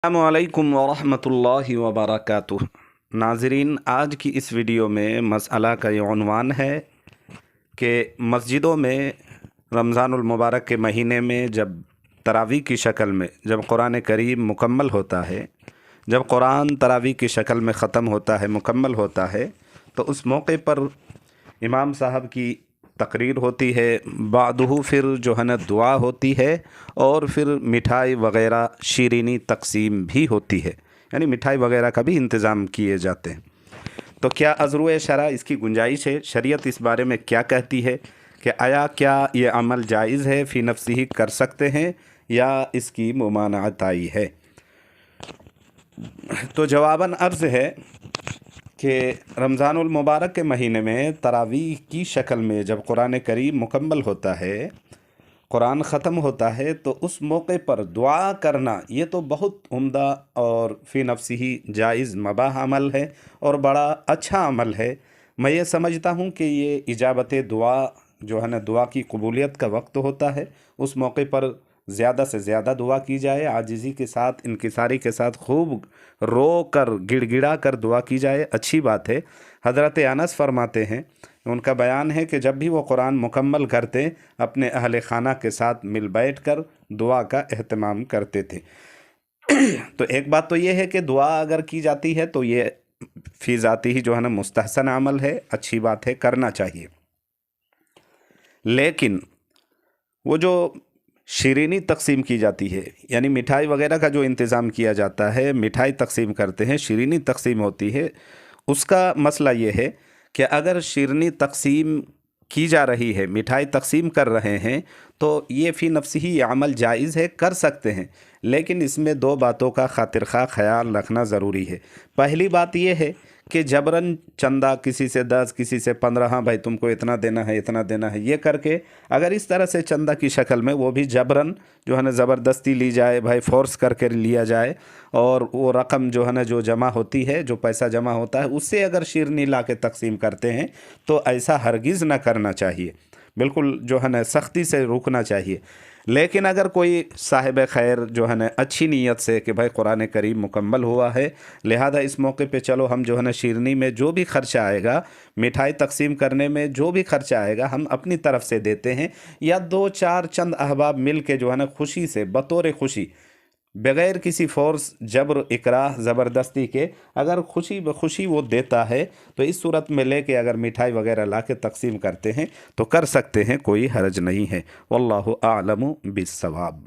अस्सलामुअलैकुम वरहमतुल्लाहि वबरकातुह। नाज़रीन, आज की इस वीडियो में मसअला का ये उन्वान है कि मस्जिदों में रमज़ानुल मुबारक के महीने में जब तरावी की शक्ल में जब कुरान करीम मुकम्मल होता है, जब कुरान तरावी की शक्ल में ख़त्म होता है, मुकम्मल होता है, तो उस मौके पर इमाम साहब की तकरीर होती है, बादहू फिर जो है ना दुआ होती है और फिर मिठाई वग़ैरह शीरीनी तकसीम भी होती है, यानी मिठाई वग़ैरह का भी इंतज़ाम किए जाते हैं। तो क्या अज़रुए शरा इसकी गुंजाइश है? शरीयत इस बारे में क्या कहती है कि आया क्या ये अमल जायज़ है, फ़ी नफ्सिही कर सकते हैं या इसकी मुमानअत आई है? तो जवाबन अर्ज़ है कि रमज़ानुल मुबारक के महीने में तरावीह की शक्ल में जब कुरान करीम मुकम्मल होता है, कुरान ख़त्म होता है, तो उस मौके पर दुआ करना ये तो बहुत उम्दा और फ़ी नफ्सिही जायज़ मबाह अमल है और बड़ा अच्छा अमल है। मैं ये समझता हूँ कि ये इजाबत दुआ जो है ना, दुआ की कबूलियत का वक्त होता है, उस मौके पर ज़्यादा से ज़्यादा दुआ की जाए, आजिज़ी के साथ, इनकिसारी के साथ खूब रो कर गिड़गिड़ा कर दुआ की जाए, अच्छी बात है। हज़रत अनस फरमाते हैं, उनका बयान है कि जब भी वो कुरान मुकम्मल करते अपने अहले खाना के साथ मिल बैठ कर दुआ का एहतमाम करते थे। तो एक बात तो ये है कि दुआ अगर की जाती है तो ये फ़ी ज़ाती ही जो है ना मुस्तहसन अमल है, अच्छी बात है, करना चाहिए। लेकिन वो जो शीरीनी तकसीम की जाती है, यानी मिठाई वगैरह का जो इंतज़ाम किया जाता है, मिठाई तकसीम करते हैं, शीरीनी तकसीम होती है, उसका मसला ये है कि अगर शीरनी तकसीम की जा रही है, मिठाई तकसीम कर रहे हैं, तो ये फ़ी नफ्सिही ये अमल जायज़ है, कर सकते हैं, लेकिन इसमें दो बातों का खातिर खा ख्याल रखना ज़रूरी है। पहली बात ये है कि जबरन चंदा किसी से 10 किसी से 15, हाँ भाई तुमको इतना देना है, इतना देना है, ये करके अगर इस तरह से चंदा की शक्ल में, वो भी जबरन जो है ना ज़बरदस्ती ली जाए, भाई फोर्स करके लिया जाए, और वो रकम जो है ना जो जमा होती है, जो पैसा जमा होता है, उससे अगर शीरनी ला के तकसीम करते हैं तो ऐसा हरगिज़ ना करना चाहिए, बिल्कुल जो है ना सख्ती से रुकना चाहिए। लेकिन अगर कोई साहिब खैर जो है ना अच्छी नीयत से कि भाई कुरान करीम मुकम्मल हुआ है, लिहाजा इस मौके पे चलो हम जो है ना शीरनी में जो भी खर्चा आएगा, मिठाई तकसीम करने में जो भी खर्चा आएगा, हम अपनी तरफ से देते हैं, या दो चार चंद अहबाब मिल के जो है ना खुशी से, बतौर खुशी, बग़ैर किसी फोर्स, जबर, इकराह, ज़बरदस्ती के अगर खुशी बखुशी वो देता है, तो इस सूरत में लेके अगर मिठाई वगैरह ला के तकसीम करते हैं तो कर सकते हैं, कोई हर्ज नहीं है। वल्लाहु आलमु बिस्सवाब।